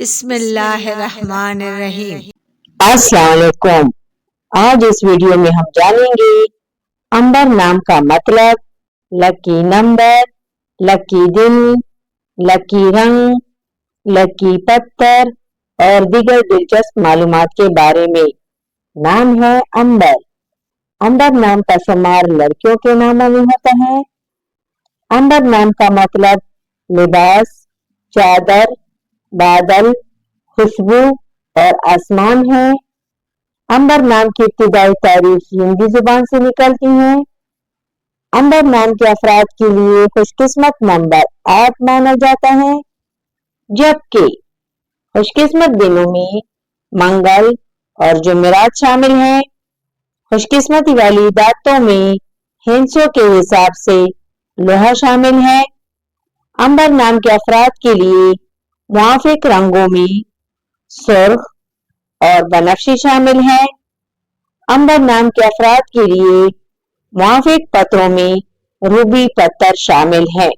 بسم اللہ الرحمن الرحیم۔ السلام علیکم۔ آج اس ویڈیو میں ہم جانیں گے امبر نام کا مطلب، لکی نمبر، لکی دن، لکی رنگ، لکی پتھر اور دیگر دلچسپ معلومات کے بارے میں۔ نام ہے امبر۔ امبر نام کا شمار لڑکیوں کے ناموں میں ہوتا ہے۔ امبر نام کا مطلب لباس، چادر، بادل، خوشبو اور آسمان ہے۔ امبر نام کی ابتدائی تاریخ ہندی زبان سے نکلتی ہے۔ امبر نام کے افراد کے لیے خوش قسمت نمبر 8 مانا جاتا ہے، جبکہ خوش قسمت دنوں میں منگل اور جمعرات شامل ہیں۔ خوش قسمتی والی داتوں میں ہندسوں کے حساب سے لوہا شامل ہے۔ امبر نام کے افراد کے لیے موافق رنگوں میں سرخ اور بنفشی شامل ہے۔ امبر نام کے افراد کے لیے موافق پتھروں میں روبی پتھر شامل ہے۔